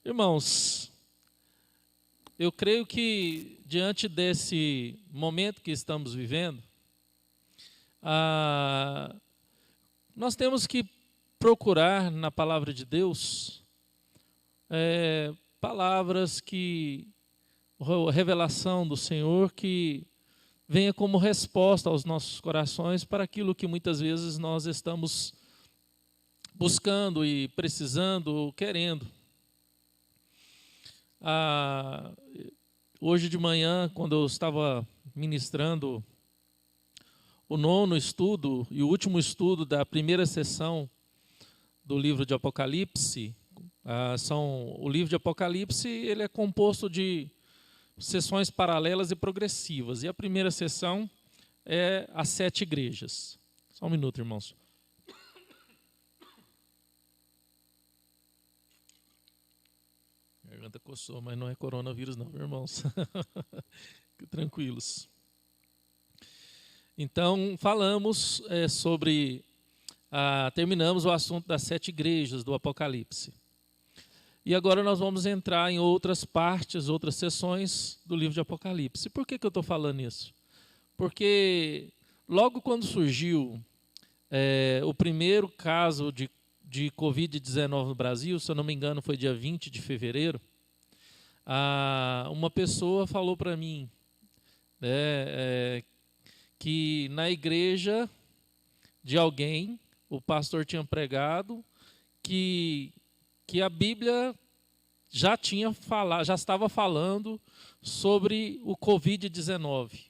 Irmãos, eu creio que diante desse momento que estamos vivendo, nós temos que procurar na palavra de Deus palavras que, revelação do Senhor que venha como resposta aos nossos corações para aquilo que muitas vezes nós estamos buscando e precisando ou querendo. Hoje de manhã, quando eu estava ministrando o 9º estudo e o último estudo da primeira sessão do livro de Apocalipse, o livro de Apocalipse ele é composto de sessões paralelas e progressivas. E a primeira sessão é as 7 igrejas. Só um minuto, irmãos. A garganta coçou, mas não é coronavírus não, irmãos. Fiquem tranquilos. Então, falamos terminamos o assunto das 7 igrejas do Apocalipse. E agora nós vamos entrar em outras partes, outras sessões do livro de Apocalipse. Por que eu estou falando isso? Porque logo quando surgiu o primeiro caso de Covid-19 no Brasil, se eu não me engano foi dia 20 de fevereiro, uma pessoa falou para mim que na igreja de alguém, o pastor tinha pregado que a Bíblia já estava falando sobre o Covid-19,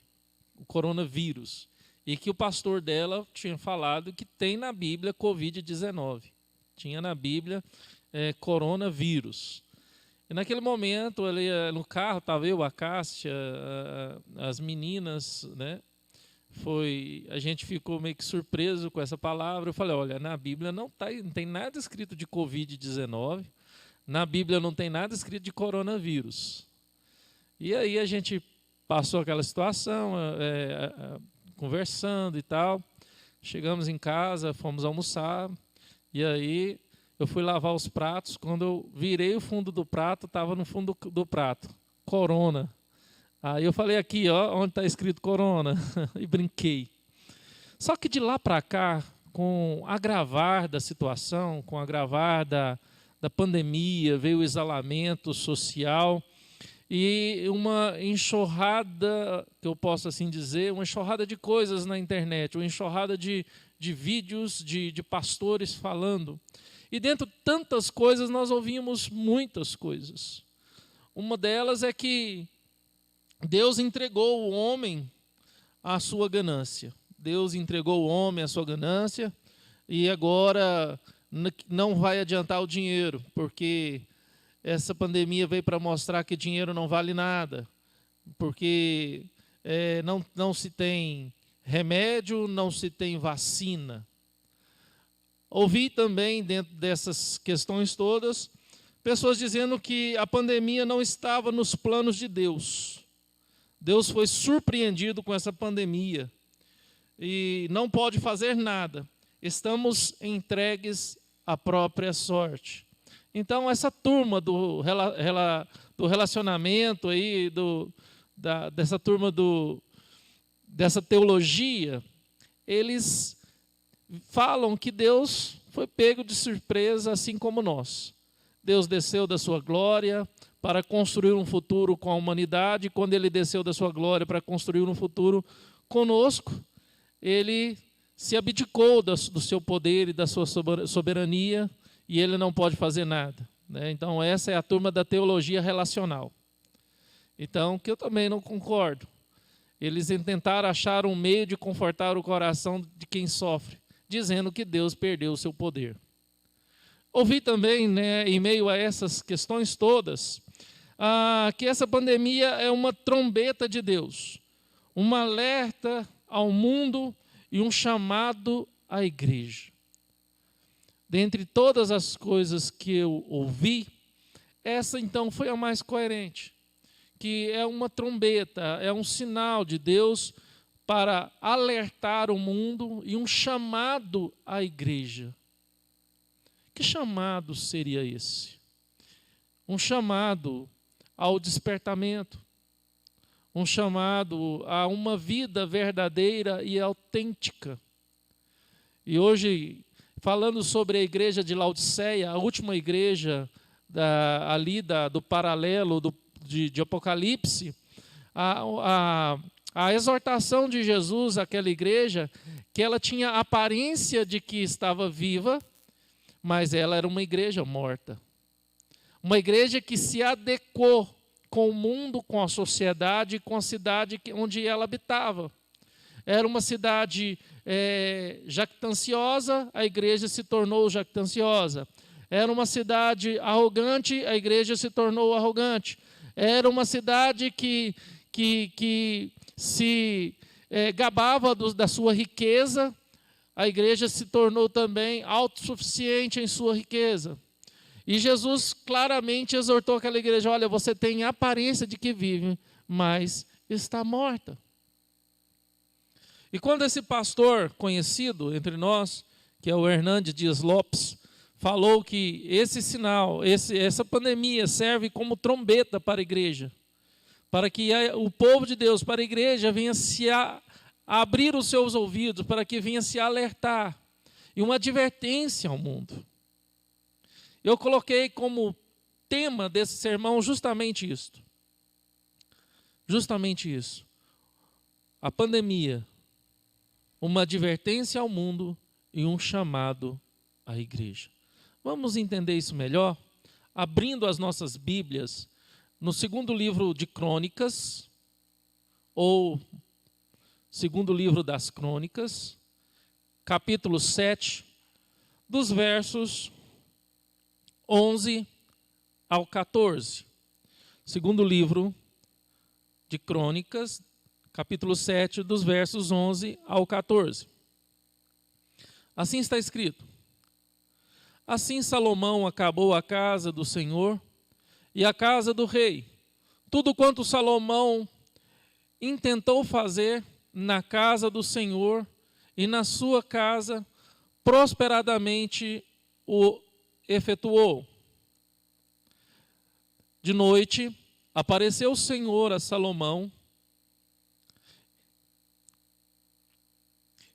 o coronavírus, e que o pastor dela tinha falado que tem na Bíblia Covid-19, tinha na Bíblia coronavírus. E naquele momento, ali no carro, estava eu, a Cássia, as meninas, né? A gente ficou meio que surpreso com essa palavra. Eu falei, olha, na Bíblia não tem nada escrito de Covid-19, na Bíblia não tem nada escrito de coronavírus. E aí a gente passou aquela situação, conversando e tal, chegamos em casa, fomos almoçar, e aí eu fui lavar os pratos, quando eu virei o fundo do prato, estava no fundo do prato, corona. Aí eu falei aqui, ó, onde está escrito corona, e brinquei. Só que de lá para cá, com o agravar da situação, com o agravar da pandemia, veio o isolamento social e uma enxurrada, que eu posso assim dizer, uma enxurrada de coisas na internet, uma enxurrada de vídeos de pastores falando. E dentro de tantas coisas, nós ouvimos muitas coisas. Uma delas é que Deus entregou o homem à sua ganância. Deus entregou o homem à sua ganância e agora não vai adiantar o dinheiro, porque essa pandemia veio para mostrar que dinheiro não vale nada, porque não se tem remédio, não se tem vacina. Ouvi também, dentro dessas questões todas, pessoas dizendo que a pandemia não estava nos planos de Deus. Deus foi surpreendido com essa pandemia e não pode fazer nada. Estamos entregues à própria sorte. Então, essa turma do relacionamento, aí, dessa turma dessa teologia, eles falam que Deus foi pego de surpresa, assim como nós. Deus desceu da sua glória para construir um futuro com a humanidade. Quando ele desceu da sua glória para construir um futuro conosco, ele se abdicou do seu poder e da sua soberania, e ele não pode fazer nada, né? Então, essa é a turma da teologia relacional. Então, que eu também não concordo. Eles tentaram achar um meio de confortar o coração de quem sofre, dizendo que Deus perdeu o seu poder. Ouvi também, né, em meio a essas questões todas, que essa pandemia é uma trombeta de Deus, um alerta ao mundo e um chamado à igreja. Dentre todas as coisas que eu ouvi, essa então foi a mais coerente, que é uma trombeta, é um sinal de Deus para alertar o mundo e um chamado à igreja. Que chamado seria esse? um chamado ao despertamento, um chamado a uma vida verdadeira e autêntica. E hoje, falando sobre a igreja de Laodiceia, a última igreja do paralelo de Apocalipse, a exortação de Jesus àquela igreja, que ela tinha a aparência de que estava viva, mas ela era uma igreja morta. Uma igreja que se adequou com o mundo, com a sociedade, com a cidade onde ela habitava. Era uma cidade jactanciosa, a igreja se tornou jactanciosa. Era uma cidade arrogante, a igreja se tornou arrogante. Era uma cidade que se gabava da sua riqueza, a igreja se tornou também autossuficiente em sua riqueza. E Jesus claramente exortou aquela igreja: olha, você tem a aparência de que vive, mas está morta. E quando esse pastor conhecido entre nós, que é o Hernandes Dias Lopes, falou que esse sinal, essa pandemia serve como trombeta para a igreja, para que o povo de Deus, para a igreja, venha se abrir os seus ouvidos, para que venha se alertar, e uma advertência ao mundo. Eu coloquei como tema desse sermão justamente isto. Justamente isso. A pandemia, uma advertência ao mundo e um chamado à igreja. Vamos entender isso melhor? Abrindo as nossas Bíblias no segundo livro de Crônicas, ou segundo livro das Crônicas, capítulo 7, dos versos 11 ao 14. Segundo livro de Crônicas, capítulo 7, dos versos 11 ao 14. Assim está escrito: assim Salomão acabou a casa do Senhor e a casa do rei. Tudo quanto Salomão intentou fazer na casa do Senhor e na sua casa, prosperadamente o efetuou. De noite, apareceu o Senhor a Salomão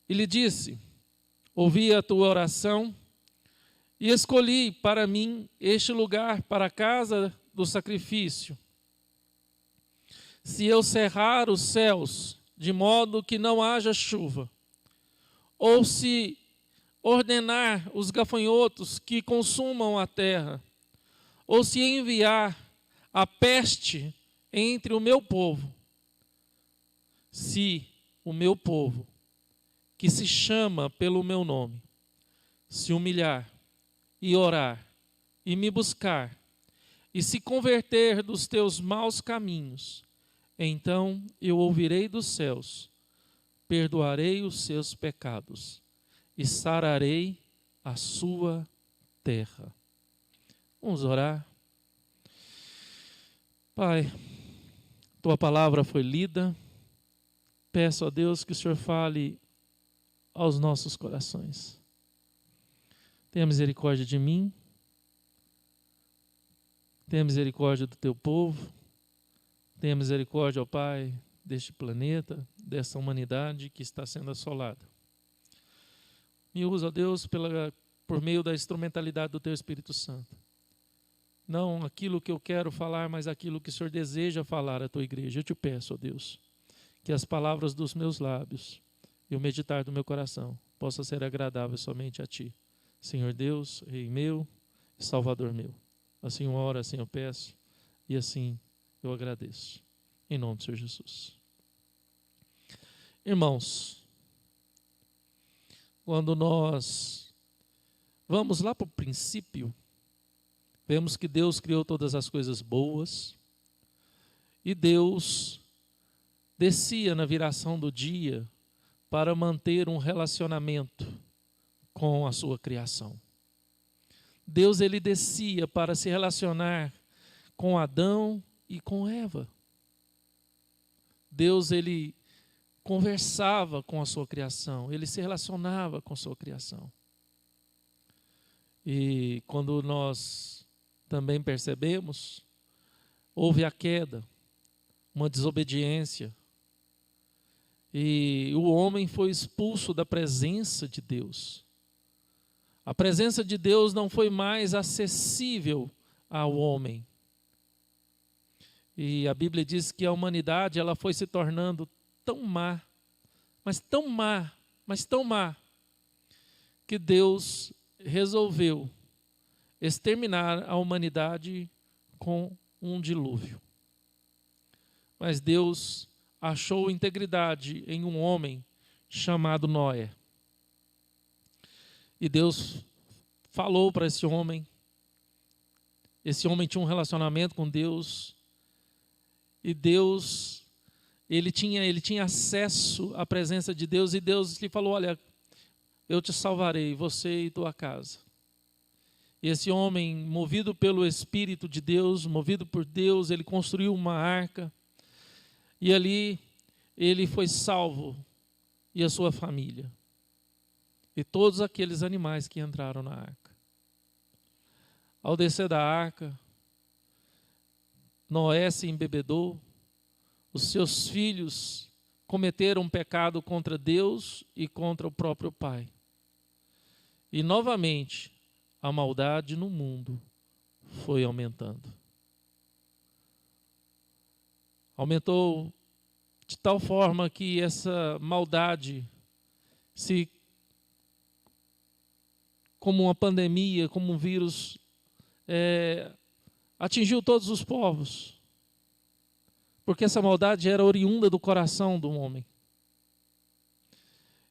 e lhe disse: ouvi a tua oração e escolhi para mim este lugar para a casa do sacrifício. Se eu cerrar os céus de modo que não haja chuva, ou se ordenar os gafanhotos que consumam a terra, ou se enviar a peste entre o meu povo, se o meu povo, que se chama pelo meu nome, se humilhar e orar e me buscar e se converter dos teus maus caminhos, então eu ouvirei dos céus, perdoarei os seus pecados e sararei a sua terra. Vamos orar. Pai, tua palavra foi lida. Peço a Deus que o Senhor fale aos nossos corações. Tenha misericórdia de mim. Tenha misericórdia do teu povo. Tenha misericórdia, ó Pai, deste planeta, dessa humanidade que está sendo assolada. Me usa, ó Deus, por meio da instrumentalidade do teu Espírito Santo. Não aquilo que eu quero falar, mas aquilo que o Senhor deseja falar à tua igreja. Eu te peço, ó Deus, que as palavras dos meus lábios e o meditar do meu coração possa ser agradável somente a Ti, Senhor Deus, Rei meu e Salvador meu. Assim eu oro, assim eu peço e assim eu agradeço. Em nome do Senhor Jesus. Irmãos, quando nós vamos lá para o princípio, vemos que Deus criou todas as coisas boas e Deus descia na viração do dia para manter um relacionamento com a sua criação. Deus, ele descia para se relacionar com Adão e com Eva. Deus, ele conversava com a sua criação, ele se relacionava com a sua criação. E quando nós também percebemos, houve a queda, uma desobediência. E o homem foi expulso da presença de Deus. A presença de Deus não foi mais acessível ao homem. E a Bíblia diz que a humanidade ela foi se tornando tão má, mas tão má, mas tão má, que Deus resolveu exterminar a humanidade com um dilúvio. Mas Deus achou integridade em um homem chamado Noé. E Deus falou para esse homem tinha um relacionamento com Deus, e Deus, ele tinha acesso à presença de Deus, e Deus lhe falou: olha, eu te salvarei, você e tua casa. E esse homem, movido pelo Espírito de Deus, movido por Deus, ele construiu uma arca, e ali ele foi salvo, e a sua família, e todos aqueles animais que entraram na arca. Ao descer da arca, Noé se embebedou, os seus filhos cometeram um pecado contra Deus e contra o próprio pai. E novamente, a maldade no mundo foi aumentando. Aumentou de tal forma que essa maldade, como uma pandemia, como um vírus, atingiu todos os povos. Porque essa maldade era oriunda do coração do homem.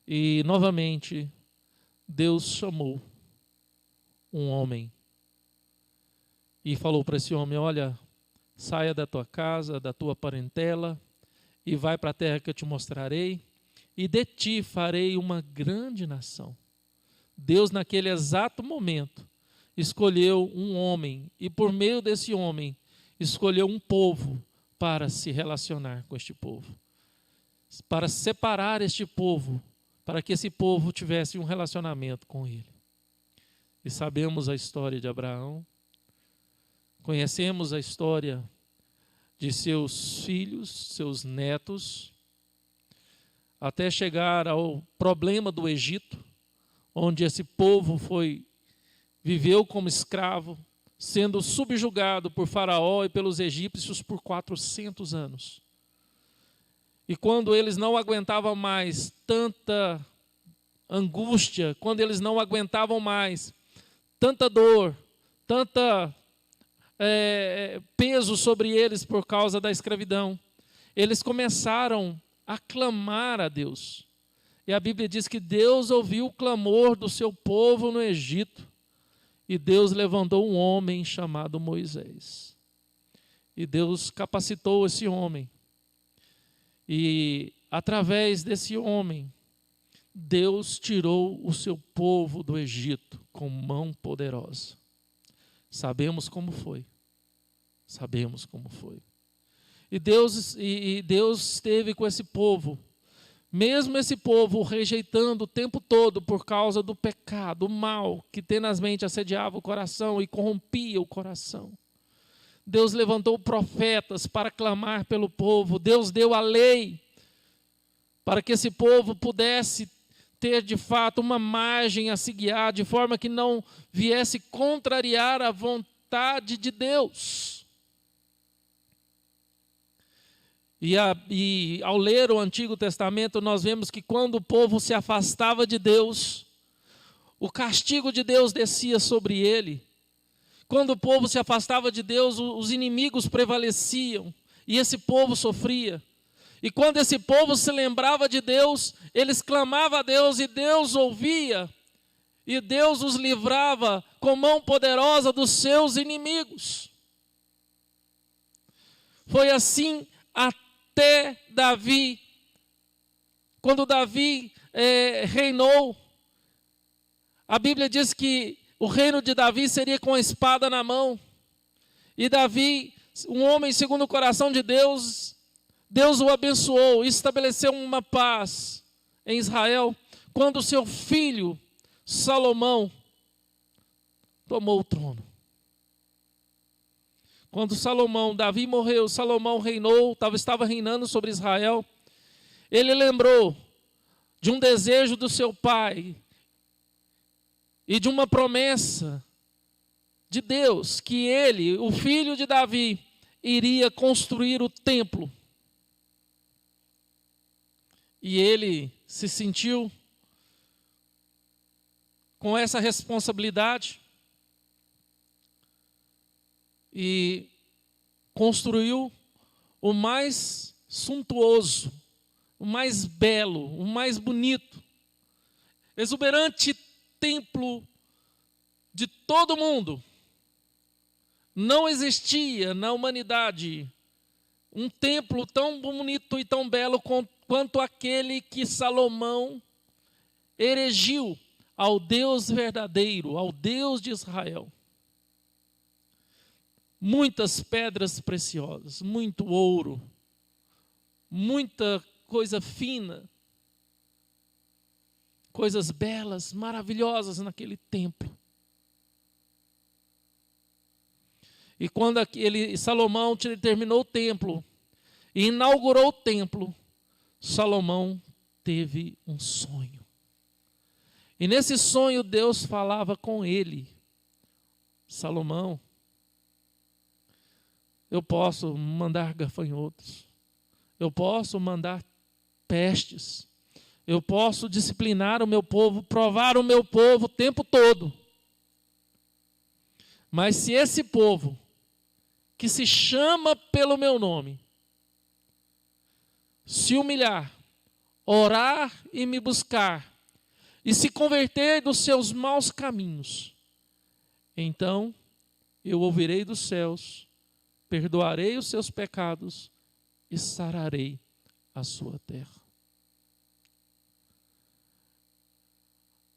E novamente, Deus chamou um homem e falou para esse homem: olha, saia da tua casa, da tua parentela, e vai para a terra que eu te mostrarei, e de ti farei uma grande nação. Deus, naquele exato momento, escolheu um homem, e por meio desse homem, escolheu um povo para se relacionar com este povo, para separar este povo, para que esse povo tivesse um relacionamento com ele. E sabemos a história de Abraão, conhecemos a história de seus filhos, seus netos, até chegar ao problema do Egito, onde esse povo viveu como escravo, sendo subjugado por Faraó e pelos egípcios por 400 anos. E quando eles não aguentavam mais tanta angústia, quando eles não aguentavam mais tanta dor, tanta peso sobre eles por causa da escravidão, eles começaram a clamar a Deus. E a Bíblia diz que Deus ouviu o clamor do seu povo no Egito. E Deus levantou um homem chamado Moisés. E Deus capacitou esse homem. E através desse homem, Deus tirou o seu povo do Egito com mão poderosa. Sabemos como foi. Sabemos como foi. E Deus esteve com esse povo. Mesmo esse povo rejeitando o tempo todo por causa do pecado, o mal que tenazmente assediava o coração e corrompia o coração. Deus levantou profetas para clamar pelo povo. Deus deu a lei para que esse povo pudesse ter de fato uma margem a se guiar, de forma que não viesse contrariar a vontade de Deus. E ao ler o Antigo Testamento, nós vemos que quando o povo se afastava de Deus, o castigo de Deus descia sobre ele. Quando o povo se afastava de Deus, os inimigos prevaleciam e esse povo sofria. E quando esse povo se lembrava de Deus, eles clamavam a Deus e Deus ouvia. E Deus os livrava com mão poderosa dos seus inimigos. Foi assim até Davi. Quando Davi reinou, a Bíblia diz que o reino de Davi seria com a espada na mão. E Davi, um homem segundo o coração de Deus, Deus o abençoou e estabeleceu uma paz em Israel, quando seu filho Salomão tomou o trono. quando Davi morreu, Salomão reinou, estava reinando sobre Israel, ele lembrou de um desejo do seu pai e de uma promessa de Deus, que ele, o filho de Davi, iria construir o templo. E ele se sentiu com essa responsabilidade e construiu o mais suntuoso, o mais belo, o mais bonito, exuberante templo de todo mundo. Não existia na humanidade um templo tão bonito e tão belo quanto aquele que Salomão erigiu ao Deus verdadeiro, ao Deus de Israel. Muitas pedras preciosas, muito ouro, muita coisa fina, coisas belas, maravilhosas naquele templo. E quando Salomão terminou o templo e inaugurou o templo, Salomão teve um sonho. E nesse sonho Deus falava com ele: Salomão, eu posso mandar gafanhotos, eu posso mandar pestes, eu posso disciplinar o meu povo, provar o meu povo o tempo todo. Mas se esse povo, que se chama pelo meu nome, se humilhar, orar e me buscar, e se converter dos seus maus caminhos, então eu ouvirei dos céus, perdoarei os seus pecados e sararei a sua terra.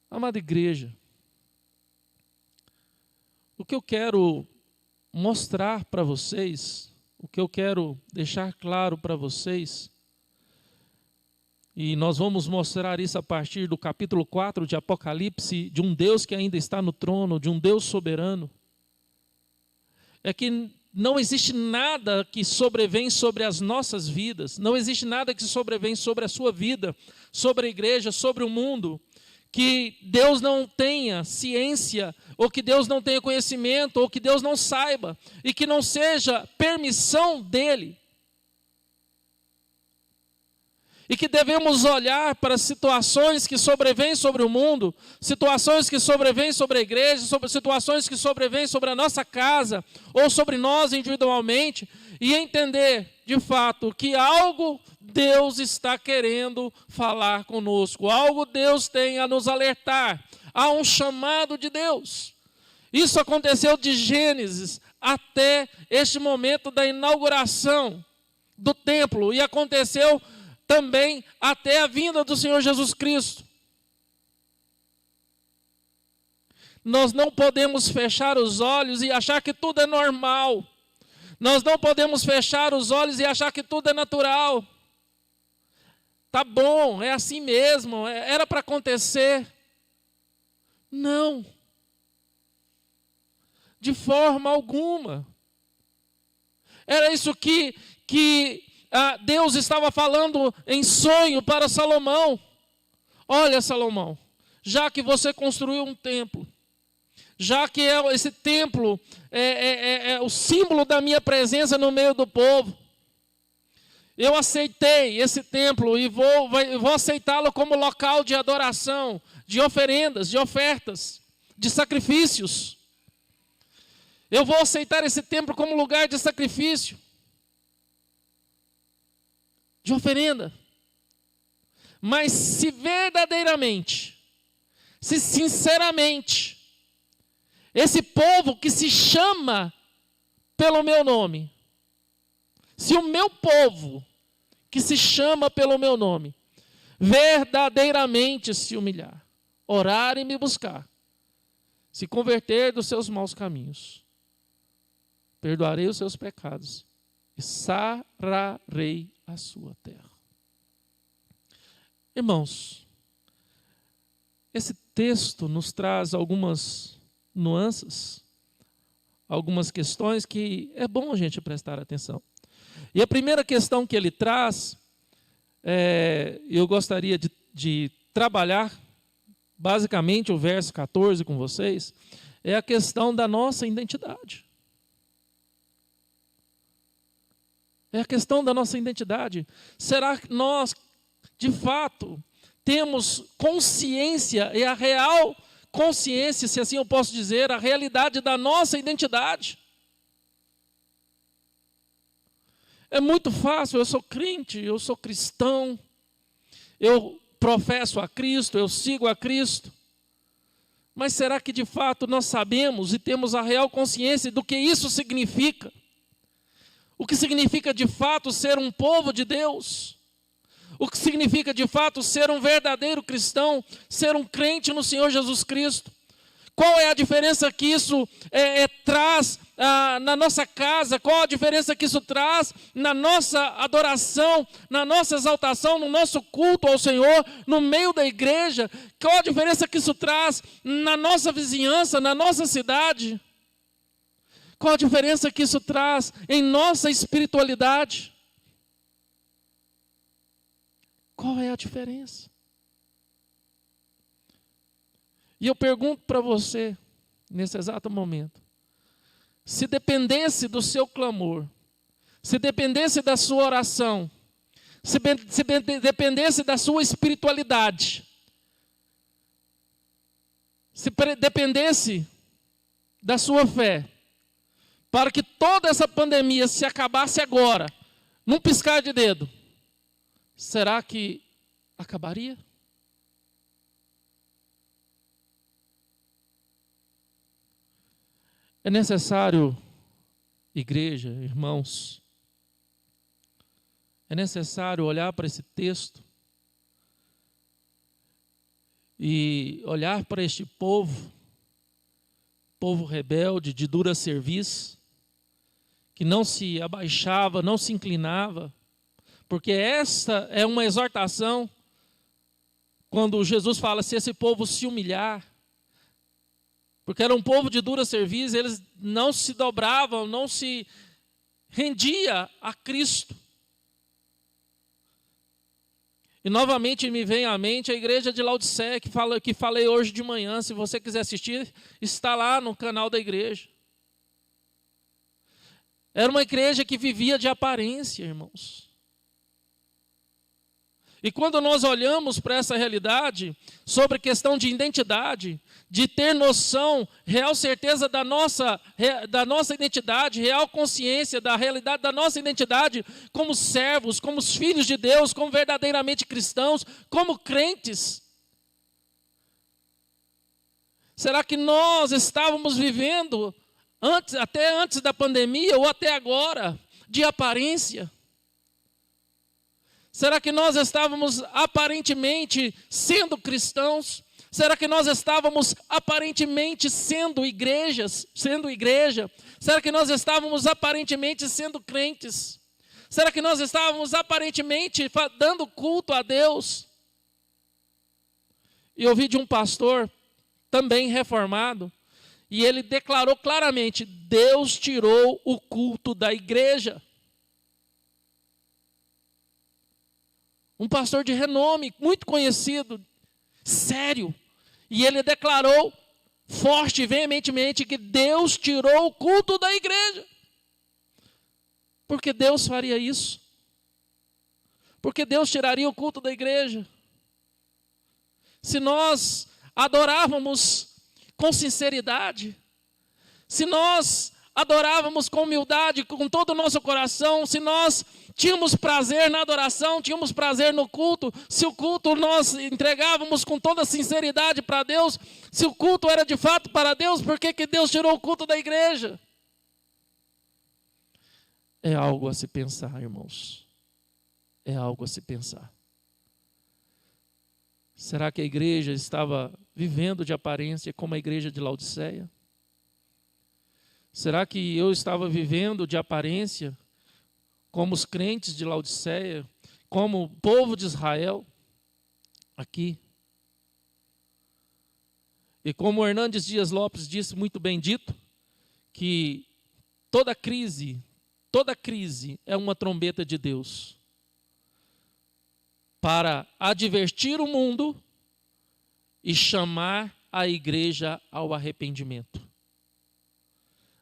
Amada igreja, o que eu quero mostrar para vocês, o que eu quero deixar claro para vocês, e nós vamos mostrar isso a partir do capítulo 4 de Apocalipse, de um Deus que ainda está no trono, de um Deus soberano, é que não existe nada que sobrevém sobre as nossas vidas, não existe nada que sobrevém sobre a sua vida, sobre a igreja, sobre o mundo, que Deus não tenha ciência, ou que Deus não tenha conhecimento, ou que Deus não saiba, e que não seja permissão dele. E que devemos olhar para situações que sobrevêm sobre o mundo, situações que sobrevêm sobre a igreja, situações que sobrevêm sobre a nossa casa, ou sobre nós individualmente, e entender, de fato, que algo Deus está querendo falar conosco, algo Deus tem a nos alertar, há um chamado de Deus. Isso aconteceu de Gênesis até este momento da inauguração do templo, e aconteceu também até a vinda do Senhor Jesus Cristo. Nós não podemos fechar os olhos e achar que tudo é normal. Nós não podemos fechar os olhos e achar que tudo é natural. Tá bom, é assim mesmo, era para acontecer. Não. De forma alguma. Era isso que Deus estava falando em sonho para Salomão. Olha, Salomão, já que você construiu um templo, já que esse templo é o símbolo da minha presença no meio do povo, eu aceitei esse templo e vou aceitá-lo como local de adoração, de oferendas, de ofertas, de sacrifícios. Eu vou aceitar esse templo como lugar de sacrifício, de oferenda. Mas se verdadeiramente, se sinceramente, esse povo que se chama pelo meu nome, se o meu povo que se chama pelo meu nome, verdadeiramente se humilhar, orar e me buscar, se converter dos seus maus caminhos, perdoarei os seus pecados e sararei a sua terra. Irmãos, esse texto nos traz algumas nuances, algumas questões que é bom a gente prestar atenção. E a primeira questão que ele traz, eu gostaria de trabalhar basicamente o verso 14 com vocês, é a questão da nossa identidade. É a questão da nossa identidade. Será que nós, de fato, temos consciência, e a real consciência, se assim eu posso dizer, a realidade da nossa identidade? É muito fácil, eu sou crente, eu sou cristão, eu professo a Cristo, eu sigo a Cristo. Mas será que de fato nós sabemos e temos a real consciência do que isso significa? O que significa de fato ser um povo de Deus? O que significa de fato ser um verdadeiro cristão, ser um crente no Senhor Jesus Cristo? Qual é a diferença que isso traz na nossa casa? Qual a diferença que isso traz na nossa adoração, na nossa exaltação, no nosso culto ao Senhor, no meio da igreja? Qual a diferença que isso traz na nossa vizinhança, na nossa cidade? Qual a diferença que isso traz em nossa espiritualidade? Qual é a diferença? E eu pergunto para você, nesse exato momento, se dependesse do seu clamor, se dependesse da sua oração, se dependesse da sua espiritualidade, se dependesse da sua fé, para que toda essa pandemia se acabasse agora, num piscar de dedo, será que acabaria? É necessário, igreja, irmãos, é necessário olhar para esse texto e olhar para este povo rebelde, de dura serviço, que não se abaixava, não se inclinava, porque esta é uma exortação, quando Jesus fala, se esse povo se humilhar, porque era um povo de dura serviço, eles não se dobravam, não se rendia a Cristo. E novamente me vem à mente a igreja de Laodiceia, que falei hoje de manhã. Se você quiser assistir, está lá no canal da igreja. Era uma igreja que vivia de aparência, irmãos. E quando nós olhamos para essa realidade, sobre a questão de identidade, de ter noção, real certeza da nossa identidade, real consciência da realidade da nossa identidade, como servos, como filhos de Deus, como verdadeiramente cristãos, como crentes. Será que nós estávamos vivendo, até antes da pandemia ou até agora, de aparência? Será que nós estávamos aparentemente sendo cristãos? Será que nós estávamos aparentemente sendo igreja? Será que nós estávamos aparentemente sendo crentes? Será que nós estávamos aparentemente dando culto a Deus? E ouvi de um pastor, também reformado, e ele declarou claramente, Deus tirou o culto da igreja. Um pastor de renome, muito conhecido, sério. E ele declarou forte e veementemente que Deus tirou o culto da igreja. Porque Deus faria isso? Porque Deus tiraria o culto da igreja? Se nós adorávamos com sinceridade, se nós adorávamos com humildade, com todo o nosso coração, se nós tínhamos prazer na adoração, tínhamos prazer no culto, se o culto nós entregávamos com toda sinceridade para Deus, se o culto era de fato para Deus, por que Deus tirou o culto da igreja? É algo a se pensar, irmãos. É algo a se pensar. Será que a igreja estava vivendo de aparência como a igreja de Laodiceia? Será que eu estava vivendo de aparência como os crentes de Laodiceia, como o povo de Israel aqui? E como Hernandes Dias Lopes disse, muito bem dito, que toda crise é uma trombeta de Deus para advertir o mundo e chamar a igreja ao arrependimento.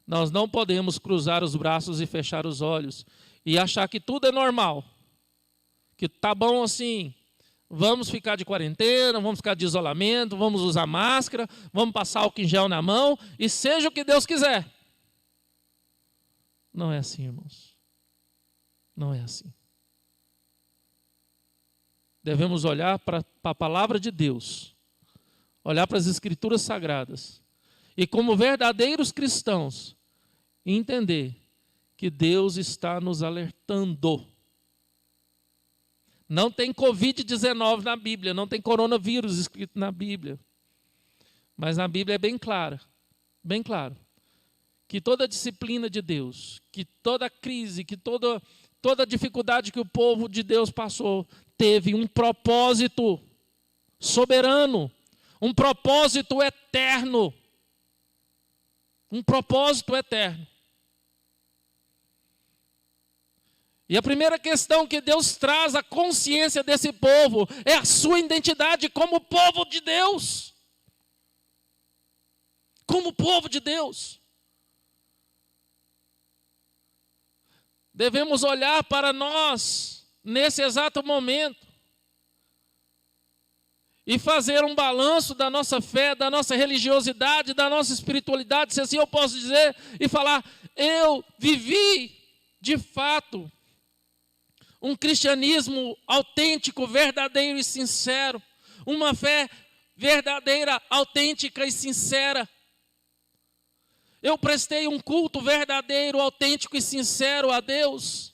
Nós não podemos cruzar os braços e fechar os olhos e achar que tudo é normal, que tá bom assim, vamos ficar de quarentena, vamos ficar de isolamento, vamos usar máscara, vamos passar álcool em gel na mão e seja o que Deus quiser. Não é assim, irmãos. Não é assim. Devemos olhar para a palavra de Deus, olhar para as Escrituras Sagradas e, como verdadeiros cristãos, entender que Deus está nos alertando. Não tem Covid-19 na Bíblia, não tem coronavírus escrito na Bíblia. Mas na Bíblia é bem claro, que toda disciplina de Deus, que toda crise, que toda dificuldade que o povo de Deus passou, teve um propósito soberano, um propósito eterno. Um propósito eterno. E a primeira questão que Deus traz à consciência desse povo é a sua identidade como povo de Deus. Como povo de Deus. Devemos olhar para nós nesse exato momento e fazer um balanço da nossa fé, da nossa religiosidade, da nossa espiritualidade, se assim eu posso dizer, e falar: eu vivi de fato um cristianismo autêntico, verdadeiro e sincero, uma fé verdadeira, autêntica e sincera. Eu prestei um culto verdadeiro, autêntico e sincero a Deus.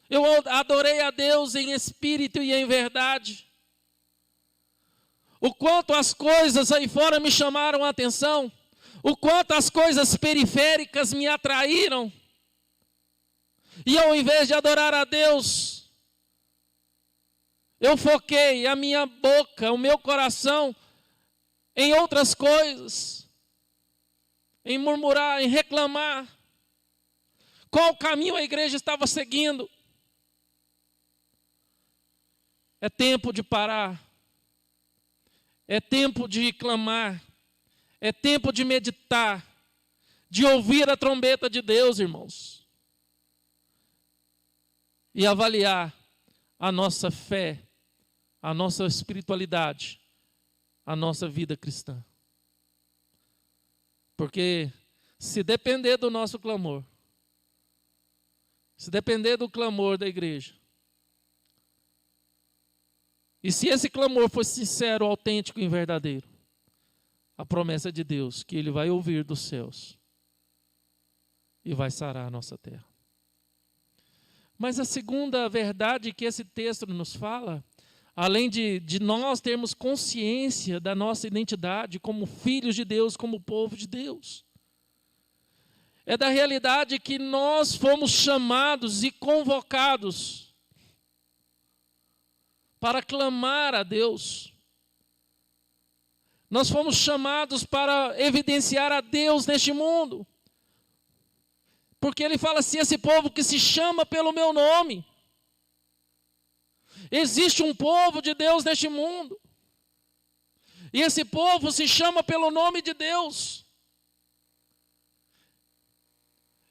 Eu adorei a Deus em espírito e em verdade. O quanto as coisas aí fora me chamaram a atenção, o quanto as coisas periféricas me atraíram. E ao invés de adorar a Deus, eu foquei a minha boca, o meu coração em outras coisas, em murmurar, em reclamar. Qual caminho a igreja estava seguindo? É tempo de parar. É tempo de clamar. É tempo de meditar. De ouvir a trombeta de Deus, irmãos. E avaliar a nossa fé, a nossa espiritualidade, a nossa vida cristã. Porque se depender do nosso clamor, se depender do clamor da igreja, e se esse clamor for sincero, autêntico e verdadeiro, a promessa de Deus que Ele vai ouvir dos céus e vai sarar a nossa terra. Mas a segunda verdade que esse texto nos fala, além de nós termos consciência da nossa identidade como filhos de Deus, como povo de Deus, é da realidade que nós fomos chamados e convocados para clamar a Deus. Nós fomos chamados para evidenciar a Deus neste mundo. Porque ele fala assim: esse povo que se chama pelo meu nome. Existe um povo de Deus neste mundo. E esse povo se chama pelo nome de Deus.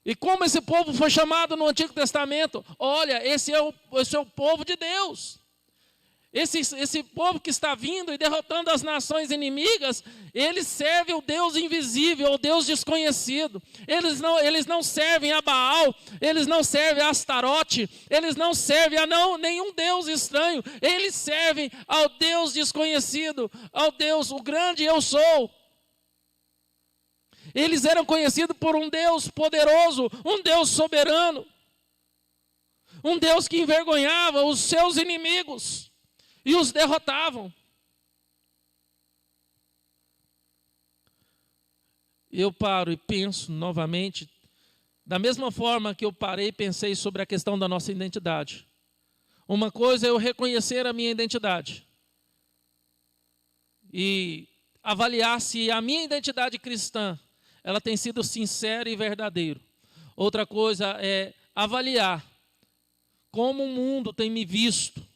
E como esse povo foi chamado no Antigo Testamento? Olha, esse é o povo de Deus. Esse povo que está vindo e derrotando as nações inimigas, ele serve o Deus invisível, o Deus desconhecido. Eles não servem a Baal, eles não servem a Astarote, eles não servem a nenhum Deus estranho. Eles servem ao Deus desconhecido, ao Deus, o grande eu sou. Eles eram conhecidos por um Deus poderoso, um Deus soberano, um Deus que envergonhava os seus inimigos e os derrotavam. Eu paro e penso novamente, da mesma forma que eu parei e pensei sobre a questão da nossa identidade. Uma coisa é eu reconhecer a minha identidade e avaliar se a minha identidade cristã ela tem sido sincera e verdadeira. Outra coisa é avaliar como o mundo tem me visto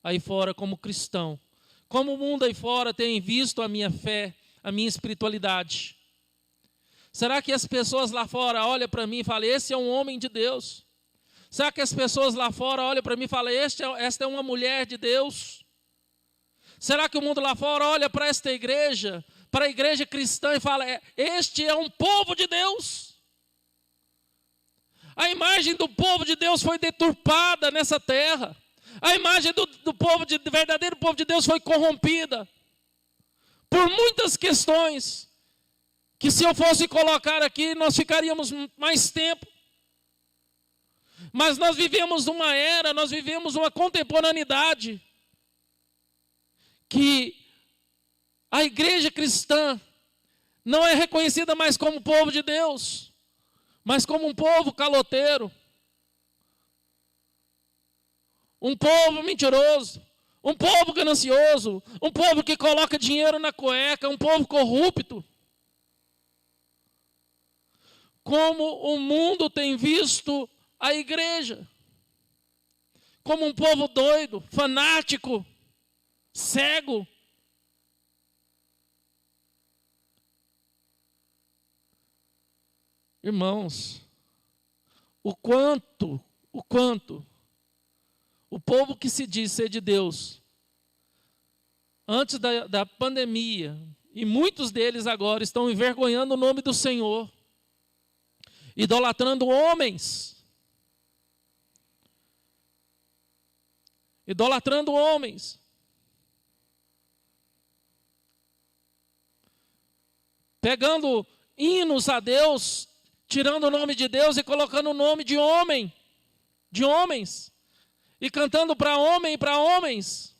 aí fora como cristão. Como o mundo aí fora tem visto a minha fé, a minha espiritualidade. Será que as pessoas lá fora olham para mim e falam, esse é um homem de Deus? Será que as pessoas lá fora olham para mim e falam, esta é uma mulher de Deus? Será que o mundo lá fora olha para esta igreja, para a igreja cristã e fala, este é um povo de Deus? A imagem do povo de Deus foi deturpada nessa terra. A imagem do verdadeiro povo de Deus foi corrompida por muitas questões que, se eu fosse colocar aqui, nós ficaríamos mais tempo. Mas nós vivemos uma era, nós vivemos uma contemporaneidade que a igreja cristã não é reconhecida mais como povo de Deus, mas como um povo caloteiro, um povo mentiroso, um povo ganancioso, um povo que coloca dinheiro na cueca, um povo corrupto. Como o mundo tem visto a igreja, como um povo doido, fanático, cego. Irmãos, o quanto o povo que se diz ser de Deus, antes da pandemia, e muitos deles agora estão envergonhando o nome do Senhor, idolatrando homens, pegando hinos a Deus, tirando o nome de Deus e colocando o nome de homens, e cantando para homem e para homens.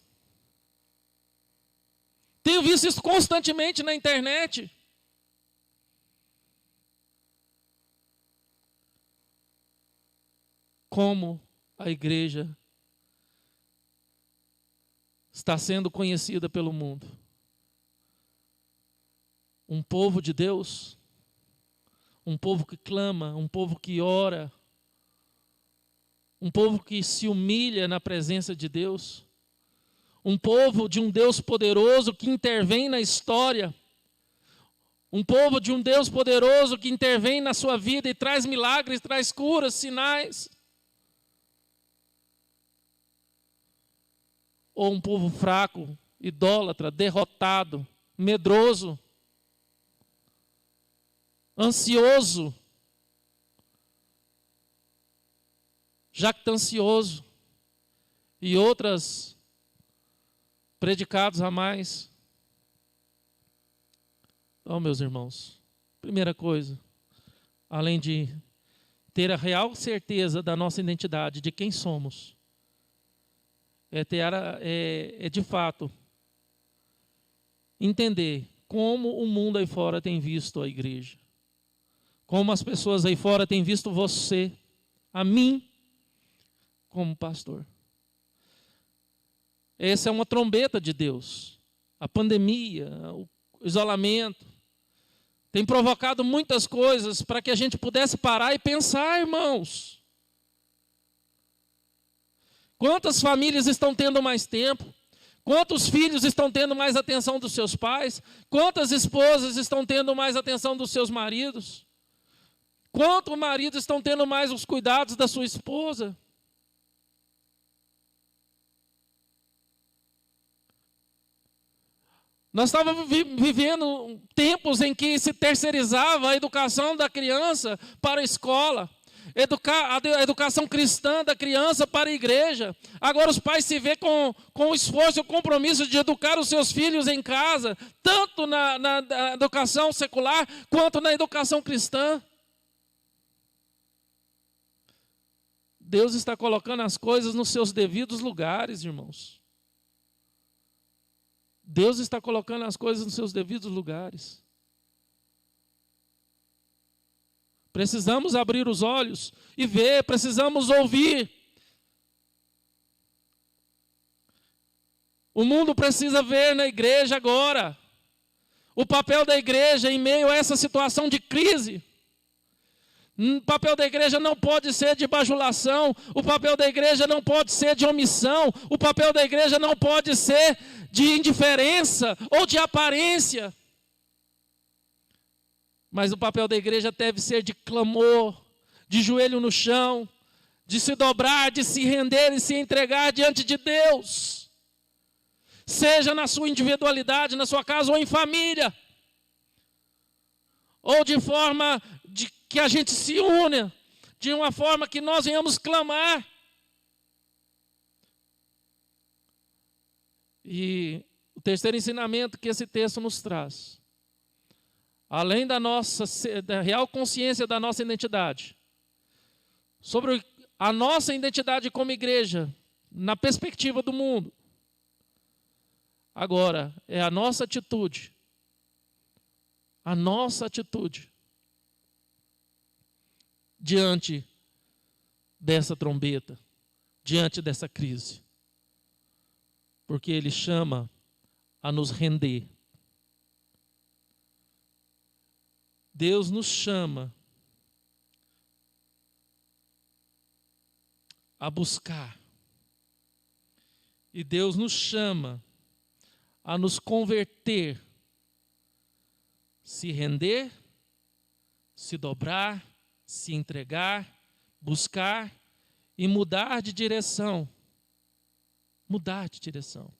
Tenho visto isso constantemente na internet. Como a igreja está sendo conhecida pelo mundo. Um povo de Deus, um povo que clama, um povo que ora, um povo que se humilha na presença de Deus, um povo de um Deus poderoso que intervém na história, um povo de um Deus poderoso que intervém na sua vida e traz milagres, traz curas, sinais. Ou um povo fraco, idólatra, derrotado, medroso, ansioso, jactancioso e outras predicados a mais. Então, meus irmãos, primeira coisa, além de ter a real certeza da nossa identidade, de quem somos, é de fato entender como o mundo aí fora tem visto a igreja, como as pessoas aí fora têm visto você, a mim, como pastor. Essa é uma trombeta de Deus. A pandemia, o isolamento, tem provocado muitas coisas para que a gente pudesse parar e pensar, irmãos. Quantas famílias estão tendo mais tempo? Quantos filhos estão tendo mais atenção dos seus pais? Quantas esposas estão tendo mais atenção dos seus maridos? Quantos maridos estão tendo mais os cuidados da sua esposa? Nós estávamos vivendo tempos em que se terceirizava a educação da criança para a escola. A educação cristã da criança para a igreja. Agora os pais se vê com o esforço e o compromisso de educar os seus filhos em casa, tanto na educação secular, quanto na educação cristã. Deus está colocando as coisas nos seus devidos lugares, irmãos. Deus está colocando as coisas nos seus devidos lugares. Precisamos abrir os olhos e ver, precisamos ouvir. O mundo precisa ver na igreja agora. O papel da igreja em meio a essa situação de crise. O papel da igreja não pode ser de bajulação, o papel da igreja não pode ser de omissão, o papel da igreja não pode ser de indiferença ou de aparência. Mas o papel da igreja deve ser de clamor, de joelho no chão, de se dobrar, de se render e se entregar diante de Deus. Seja na sua individualidade, na sua casa ou em família. Ou de forma de que a gente se une, de uma forma que nós venhamos clamar. E o terceiro ensinamento que esse texto nos traz, além da real consciência da nossa identidade, sobre a nossa identidade como igreja, na perspectiva do mundo, agora é a nossa atitude diante dessa trombeta, diante dessa crise. Porque ele chama a nos render. Deus nos chama a buscar. E Deus nos chama a nos converter, se render, se dobrar, se entregar, buscar e mudar de direção. Mudar de direção.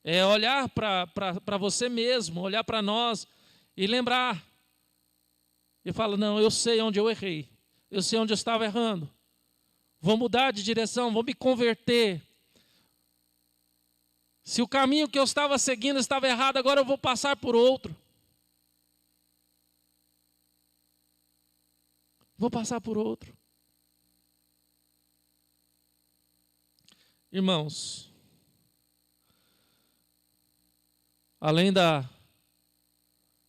É olhar para você mesmo, olhar para nós e lembrar. E falar, não, eu sei onde eu errei. Eu sei onde eu estava errando. Vou mudar de direção, vou me converter. Se o caminho que eu estava seguindo estava errado, agora eu vou passar por outro. Vou passar por outro. Irmãos, além da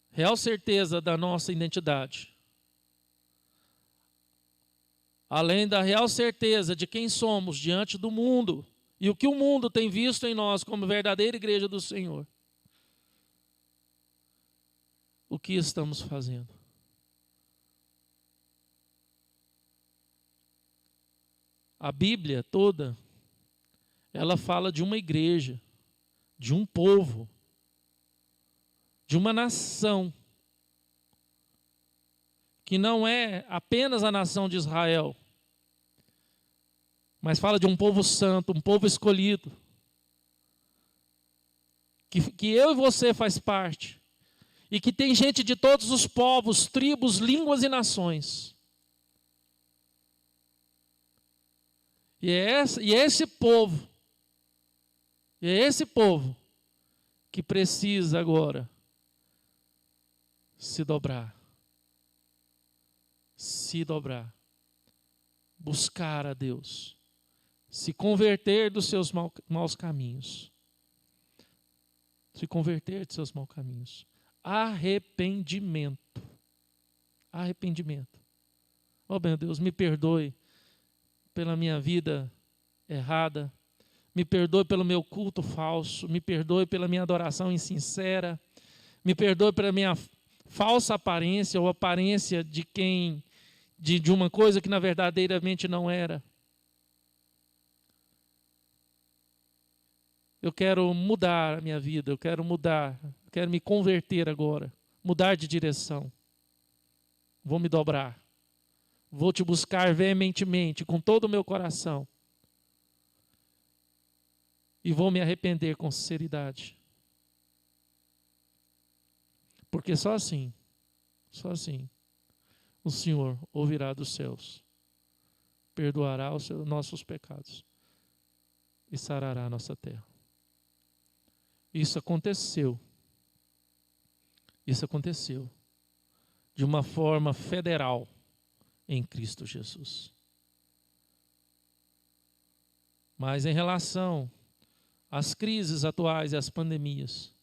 real certeza da nossa identidade, além da real certeza de quem somos diante do mundo e o que o mundo tem visto em nós como verdadeira igreja do Senhor, o que estamos fazendo? A Bíblia toda, ela fala de uma igreja, de um povo, de uma nação, que não é apenas a nação de Israel, mas fala de um povo santo, um povo escolhido, que eu e você faz parte, e que tem gente de todos os povos, tribos, línguas e nações. E é esse povo que precisa agora se dobrar, buscar a Deus, se converter dos seus maus caminhos, arrependimento. Oh, meu Deus, me perdoe pela minha vida errada, me perdoe pelo meu culto falso, me perdoe pela minha adoração insincera, me perdoe pela minha falsa aparência ou aparência de uma coisa que na verdadeiramente não era. Eu quero mudar a minha vida, eu quero me converter agora, mudar de direção. Vou me dobrar. Vou te buscar veementemente, com todo o meu coração. E vou me arrepender com sinceridade. Porque só assim, o Senhor ouvirá dos céus, perdoará os nossos pecados e sarará a nossa terra. Isso aconteceu de uma forma federal em Cristo Jesus. Mas em relação às crises atuais e às pandemias,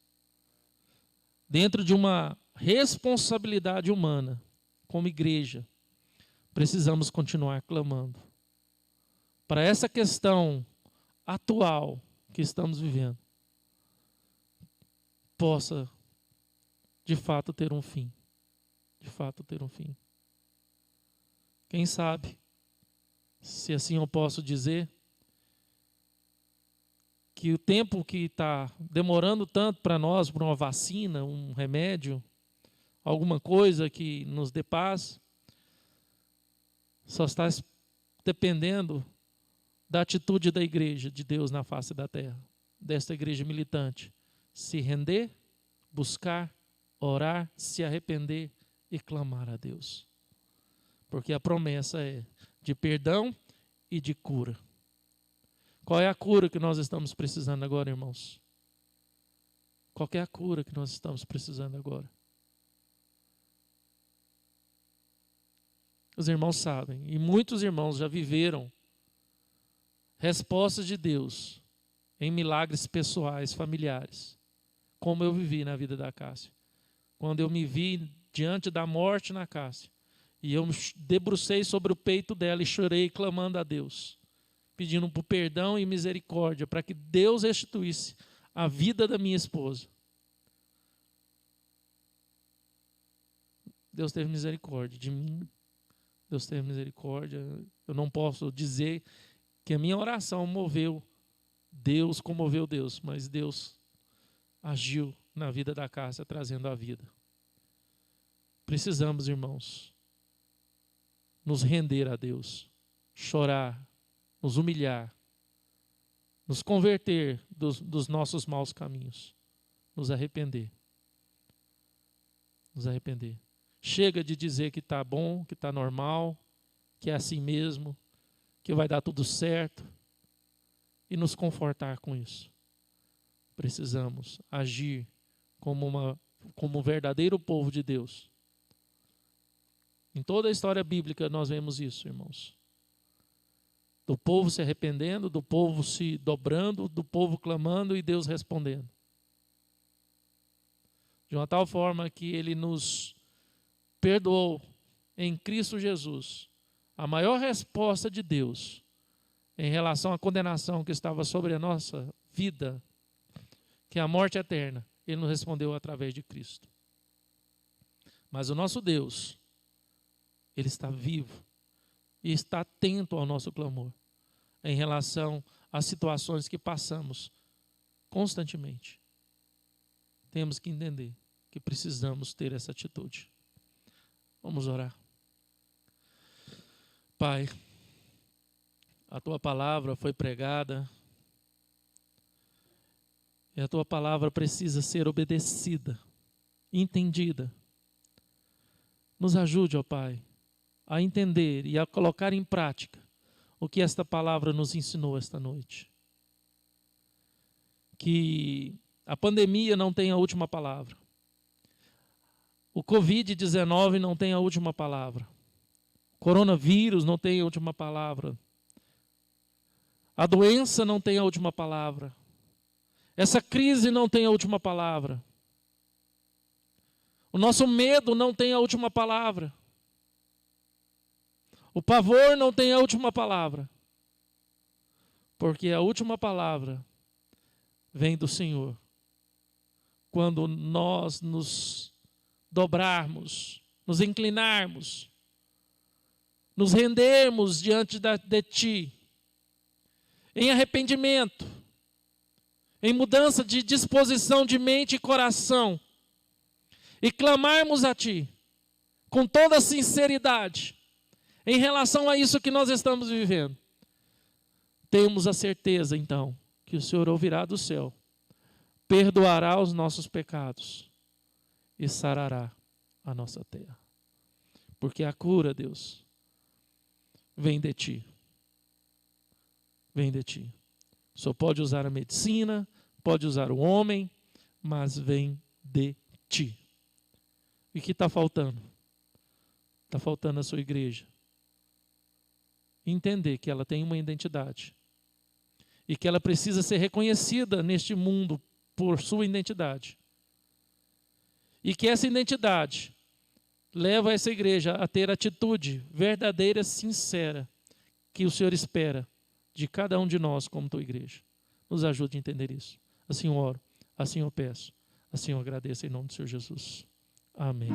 dentro de uma responsabilidade humana, como igreja, precisamos continuar clamando para essa questão atual que estamos vivendo. possa de fato ter um fim. De fato ter um fim. Quem sabe, se assim eu posso dizer, que o tempo que está demorando tanto para nós, por uma vacina, um remédio, alguma coisa que nos dê paz, só está dependendo da atitude da igreja de Deus na face da terra, desta igreja militante. Se render, buscar, orar, se arrepender e clamar a Deus. Porque a promessa é de perdão e de cura. Qual é a cura que nós estamos precisando agora, irmãos? Qual é a cura que nós estamos precisando agora? Os irmãos sabem, e muitos irmãos já viveram respostas de Deus em milagres pessoais, familiares, como eu vivi na vida da Cássia. Quando eu me vi diante da morte na Cássia, e eu me debrucei sobre o peito dela e chorei, clamando a Deus, pedindo por perdão e misericórdia, para que Deus restituísse a vida da minha esposa. Deus teve misericórdia de mim. Deus teve misericórdia. Eu não posso dizer que a minha oração moveu Deus, comoveu Deus, mas Deus agiu na vida da Cássia, trazendo a vida. Precisamos, irmãos, nos render a Deus, chorar, nos humilhar, nos converter dos nossos maus caminhos, nos arrepender. Nos arrepender. Chega de dizer que está bom, que está normal, que é assim mesmo, que vai dar tudo certo, e nos confortar com isso. Precisamos agir como um verdadeiro povo de Deus. Em toda a história bíblica nós vemos isso, irmãos. Do povo se arrependendo, do povo se dobrando, do povo clamando e Deus respondendo. De uma tal forma que Ele nos perdoou em Cristo Jesus. A maior resposta de Deus em relação à condenação que estava sobre a nossa vida, que é a morte eterna, Ele nos respondeu através de Cristo. Mas o nosso Deus, Ele está vivo e está atento ao nosso clamor em relação às situações que passamos constantemente. Temos que entender que precisamos ter essa atitude. Vamos orar. Pai, a Tua palavra foi pregada e a Tua palavra precisa ser obedecida, entendida. Nos ajude, ó Pai, a entender e a colocar em prática o que esta palavra nos ensinou esta noite. Que a pandemia não tenha a última palavra. O Covid-19 não tem a última palavra. O coronavírus não tem a última palavra. A doença não tem a última palavra. Essa crise não tem a última palavra. O nosso medo não tem a última palavra. O pavor não tem a última palavra. Porque a última palavra vem do Senhor. Quando nós nos dobrarmos, nos inclinarmos, nos rendermos diante de Ti, em arrependimento, em mudança de disposição de mente e coração, e clamarmos a Ti, com toda a sinceridade, em relação a isso que nós estamos vivendo, temos a certeza, então, que o Senhor ouvirá do céu, perdoará os nossos pecados e sarará a nossa terra. Porque a cura, Deus, vem de Ti. Vem de Ti. O Senhor pode usar a medicina, pode usar o homem, mas vem de Ti. E o que está faltando? Está faltando a sua igreja entender que ela tem uma identidade e que ela precisa ser reconhecida neste mundo por sua identidade. E que essa identidade leva essa igreja a ter atitude verdadeira, sincera, que o Senhor espera de cada um de nós como tua igreja. Nos ajude a entender isso. Assim eu oro, assim eu peço, Assim eu agradeço em nome do Senhor Jesus. Amém.